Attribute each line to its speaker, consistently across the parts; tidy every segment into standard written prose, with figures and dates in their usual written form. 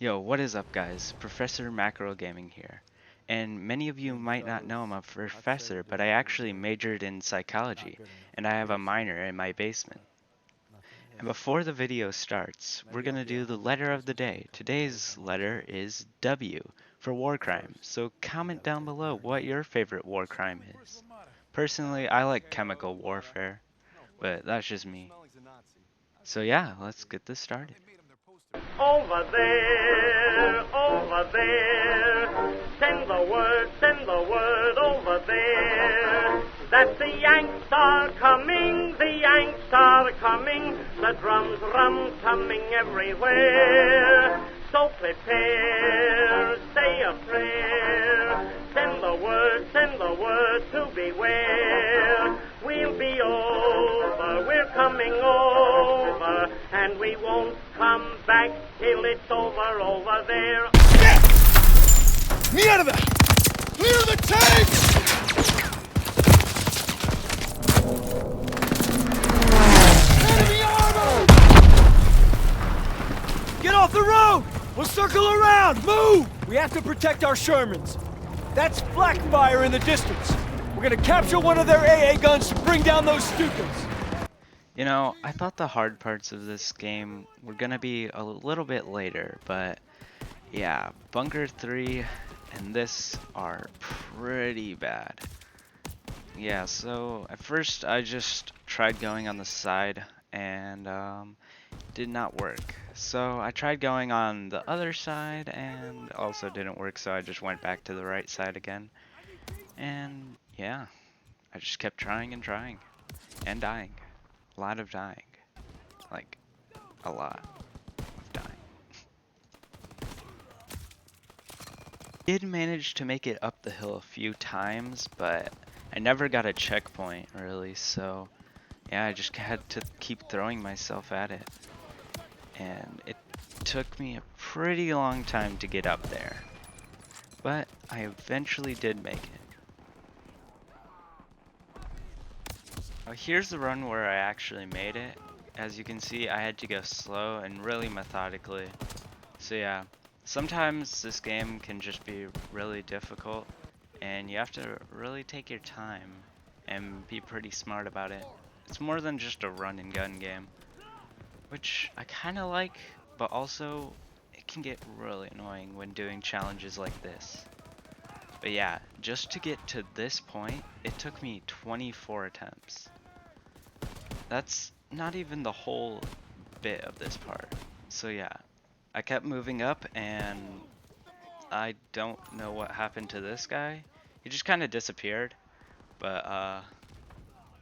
Speaker 1: Yo, what is up guys? Professor Macro Gaming here. And many of you might not know I'm a professor, but I actually majored in psychology, and I have a minor in my basement. And before the video starts, we're gonna do the letter of the day. Today's letter is W for war crime, so comment down below what your favorite war crime is. Personally, I like chemical warfare, but that's just me. So yeah, let's get this started.
Speaker 2: Over there, send the word over there, that the Yanks are coming, the Yanks are coming, the drums coming everywhere, so prepare, say a prayer, send the word to beware, we'll be over, we're coming over, and we won't come back till it's over there.
Speaker 3: Mierda! Clear the tanks! Enemy armor! Get off the road! We'll circle around! Move! We have to protect our Shermans. That's flak fire in the distance. We're gonna capture one of their AA guns to bring down those Stukas.
Speaker 1: You know, I thought the hard parts of this game were gonna be a little bit later, but yeah, Bunker 3 and this are pretty bad. Yeah, so at first I just tried going on the side and did not work. So I tried going on the other side and also didn't work, so I just went back to the right side again. And yeah, I just kept trying and trying and dying. A lot of dying. Like, a lot of dying. Did manage to make it up the hill a few times, but I never got a checkpoint really, so yeah, I just had to keep throwing myself at it. And it took me a pretty long time to get up there, but I eventually did make it. Now here's the run where I actually made it. As you can see, I had to go slow and really methodically. So yeah, sometimes this game can just be really difficult and you have to really take your time and be pretty smart about it. It's more than just a run and gun game, which I kinda like, but also it can get really annoying when doing challenges like this. But yeah, just to get to this point, it took me 24 attempts. That's not even the whole bit of this part. So yeah, I kept moving up and I don't know what happened to this guy. He just kind of disappeared. But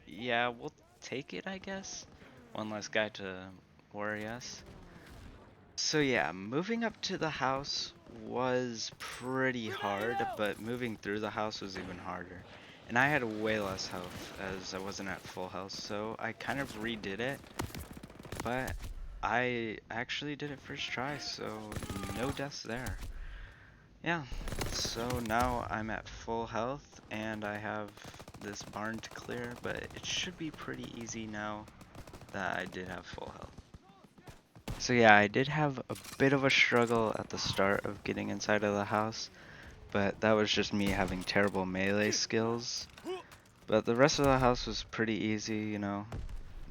Speaker 1: yeah, we'll take it, I guess. One less guy to worry us. So yeah, moving up to the house was pretty hard, but moving through the house was even harder. And I had way less health as I wasn't at full health, so I kind of redid it. But I actually did it first try, so no deaths there. Yeah, so now I'm at full health and I have this barn to clear, but it should be pretty easy now that I did have full health. So yeah, I did have a bit of a struggle at the start of getting inside of the house, but that was just me having terrible melee skills. But the rest of the house was pretty easy, you know.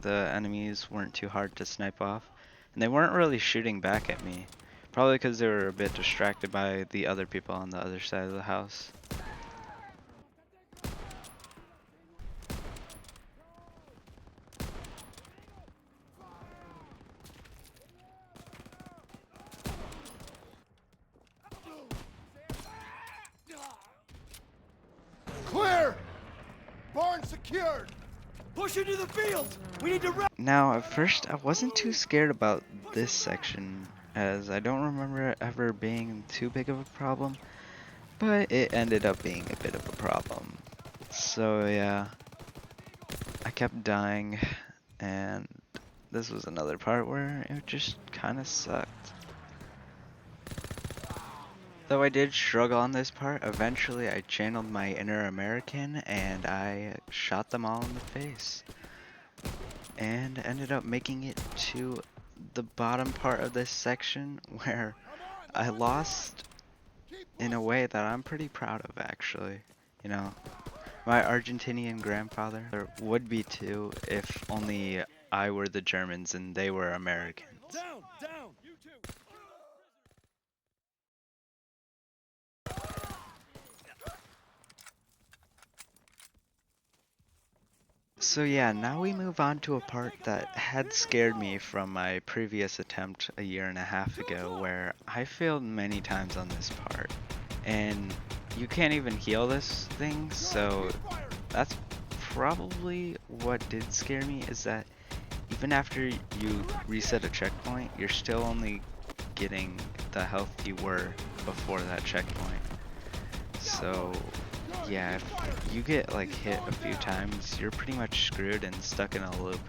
Speaker 1: The enemies weren't too hard to snipe off, and they weren't really shooting back at me. Probably because they were a bit distracted by the other people on the other side of the house.
Speaker 3: Clear! Barn secured! Push into the field! We need to
Speaker 1: Now, at first, I wasn't too scared about this section, as I don't remember it ever being too big of a problem, but it ended up being a bit of a problem. So yeah, I kept dying, and this was another part where it just kind of sucked. Though I did struggle on this part, eventually I channeled my inner American and I shot them all in the face. And ended up making it to the bottom part of this section where I lost in a way that I'm pretty proud of, actually. You know, my Argentinian grandfather would be too if only I were the Germans and they were Americans.
Speaker 3: Down, down. You too.
Speaker 1: So yeah, now we move on to a part that had scared me from my previous attempt a year and a half ago, where I failed many times on this part. And you can't even heal this thing, so that's probably what did scare me, is that even after you reset a checkpoint, you're still only getting the health you were before that checkpoint. So yeah, if you get like hit a few times, you're pretty much screwed and stuck in a loop.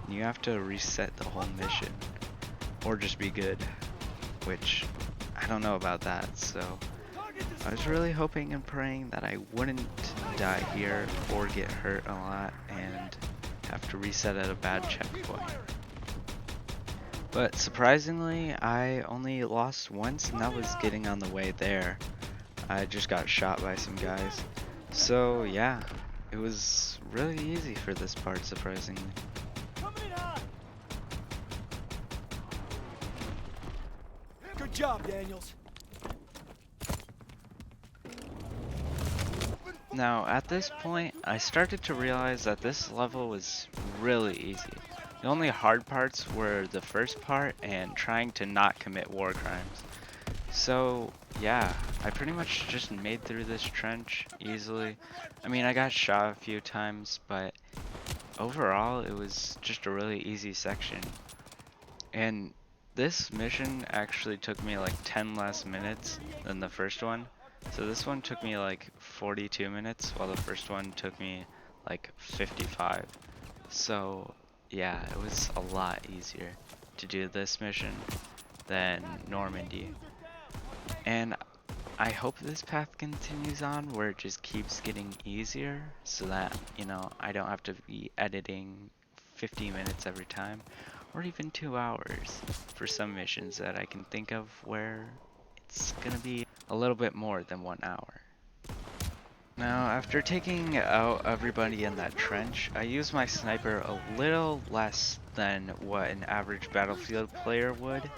Speaker 1: And you have to reset the whole mission, or just be good, which I don't know about that, so I was really hoping and praying that I wouldn't die here or get hurt a lot and have to reset at a bad checkpoint. But surprisingly, I only lost once, and that was getting on the way there. I just got shot by some guys. So yeah, it was really easy for this part, surprisingly.
Speaker 3: Good job, Daniels.
Speaker 1: Now, at this point, I started to realize that this level was really easy. The only hard parts were the first part and trying to not commit war crimes. So, yeah, I pretty much just made through this trench easily. I mean, I got shot a few times, but overall, it was just a really easy section. And this mission actually took me like 10 less minutes than the first one. So this one took me like 42 minutes, while the first one took me like 55. So yeah, it was a lot easier to do this mission than Normandy. And I hope this path continues on where it just keeps getting easier, so that, you know, I don't have to be editing 50 minutes every time, or even 2 hours for some missions that I can think of where it's gonna be a little bit more than 1 hour. Now, after taking out everybody in that trench, I use my sniper a little less than what an average Battlefield player would,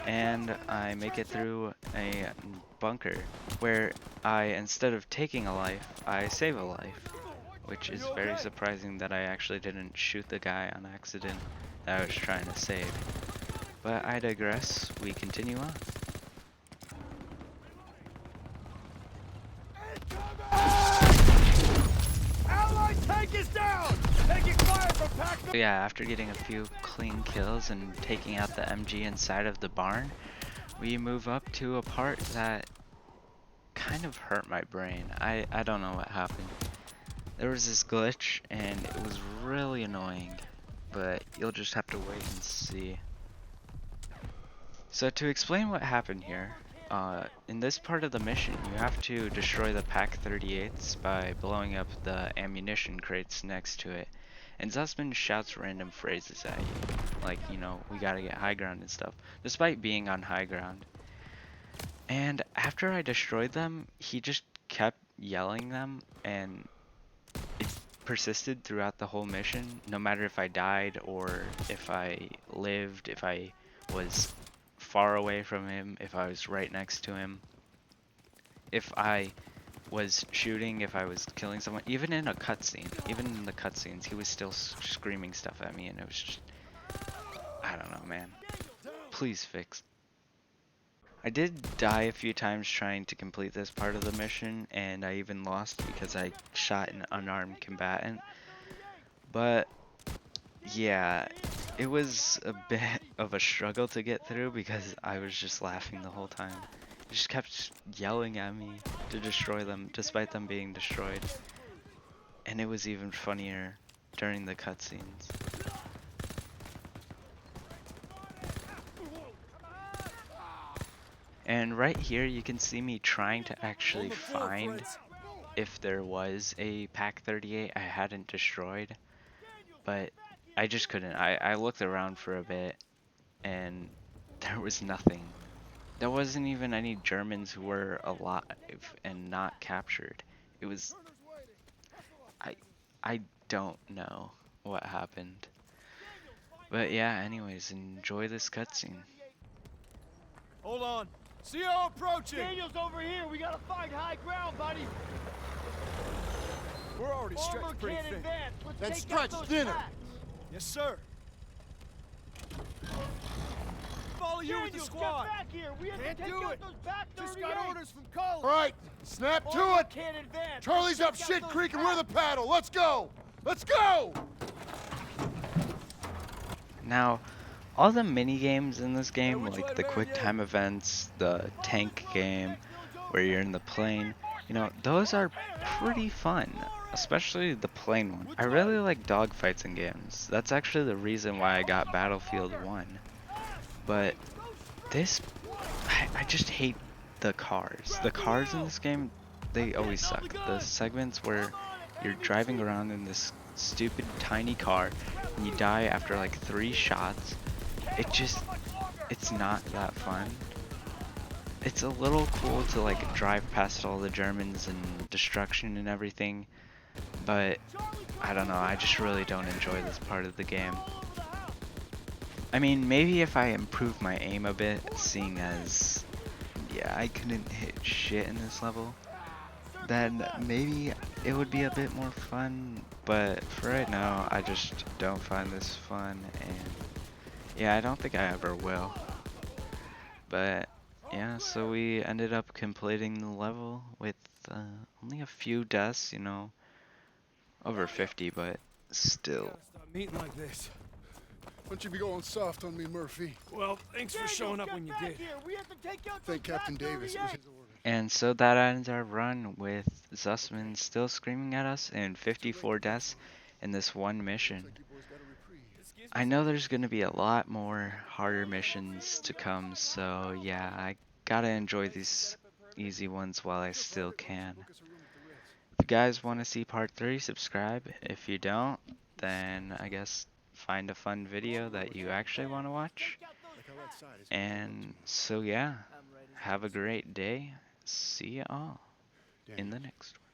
Speaker 1: and I make it through a bunker where instead of taking a life, I save a life, which is very surprising that I actually didn't shoot the guy on accident that I was trying to save. But I digress, we continue on. So yeah, after getting a few clean kills and taking out the MG inside of the barn, we move up to a part that kind of hurt my brain. I don't know what happened. There was this glitch and it was really annoying, but you'll just have to wait and see. So to explain what happened here, in this part of the mission, you have to destroy the Pak-38s by blowing up the ammunition crates next to it. And Zussman shouts random phrases at you, like, you know, we gotta get high ground and stuff, despite being on high ground. And after I destroyed them, he just kept yelling them, and it persisted throughout the whole mission, no matter if I died or if I lived, if I was far away from him, if I was right next to him, if I was shooting, if I was killing someone, even in a cutscene, even in the cutscenes, he was still screaming stuff at me, and it was just, I don't know, man. Please fix. I did die a few times trying to complete this part of the mission, and I even lost because I shot an unarmed combatant. But yeah, it was a bit of a struggle to get through because I was just laughing the whole time. He just kept yelling at me to destroy them, despite them being destroyed. And it was even funnier during the cutscenes. And right here you can see me trying to actually find if there was a Pak-38 I hadn't destroyed, but I just couldn't. I looked around for a bit and there was nothing. There wasn't even any Germans who were alive and not captured. It was I I don't know what happened. But yeah, anyways, enjoy this cutscene.
Speaker 3: Hold on. CO approaching!
Speaker 2: Daniel's over here. We gotta find high ground, buddy.
Speaker 3: We're already
Speaker 2: Armor
Speaker 3: stretched pretty
Speaker 2: can't
Speaker 3: thin.
Speaker 2: advance. Let's
Speaker 4: Then
Speaker 2: take
Speaker 4: stretch
Speaker 2: out those
Speaker 4: thinner.
Speaker 2: packs.
Speaker 3: Yes, sir. Follow you with the
Speaker 2: Daniel,
Speaker 3: squad.
Speaker 2: get back here. We have
Speaker 3: Can't
Speaker 2: to take
Speaker 3: do
Speaker 2: out
Speaker 3: it.
Speaker 2: those back
Speaker 3: Just
Speaker 2: 38.
Speaker 3: got orders from college.
Speaker 4: All right, snap to
Speaker 2: Armor
Speaker 4: it.
Speaker 2: can't advance.
Speaker 4: Charlie's up
Speaker 2: Let's take
Speaker 4: shit
Speaker 2: out
Speaker 4: creek
Speaker 2: those
Speaker 4: and we're the
Speaker 2: packs.
Speaker 4: paddle. Let's go. Let's go.
Speaker 1: Now, all the mini games in this game,
Speaker 3: which way
Speaker 1: like
Speaker 3: to
Speaker 1: the
Speaker 3: man,
Speaker 1: quick
Speaker 3: yeah?
Speaker 1: time events, the tank game, where you're in the plane, you know, those are pretty fun, especially the plane one. I really like dogfights in games. That's actually the reason why I got Battlefield 1. But this, I just hate the cars. The cars in this game, they always suck. The segments where you're driving around in this stupid tiny car and you die after like 3 shots, it's not that fun. It's a little cool to like drive past all the Germans and destruction and everything, but I don't know, I just really don't enjoy this part of the game. I mean, maybe if I improve my aim a bit, seeing as, yeah, I couldn't hit shit in this level, then maybe it would be a bit more fun, but for right now, I just don't find this fun, and yeah, I don't think I ever will. But yeah, so we ended up completing the level with only a few deaths, you know, over 50, but still.
Speaker 3: Stop meeting like this.
Speaker 4: Don't you be going soft on me, Murphy.
Speaker 3: Well, thanks for
Speaker 2: Daniel,
Speaker 3: showing up
Speaker 2: get
Speaker 3: when you
Speaker 2: back
Speaker 3: did.
Speaker 2: Here. We have to take out
Speaker 4: Thank
Speaker 2: those
Speaker 4: Captain
Speaker 2: back
Speaker 4: Davis. It was
Speaker 2: 38.
Speaker 4: his order.
Speaker 1: And so that ends our run with Zussman still screaming at us and 54 deaths in this one mission.
Speaker 4: You boys got a reprieve.
Speaker 1: I know there's going to be a lot more harder missions to come, so yeah, I gotta enjoy these easy ones while I still can. If you guys want to see part 3, subscribe. If you don't, then I guess find a fun video that you actually want to watch. And so yeah, have a great day. See ya all in the next one.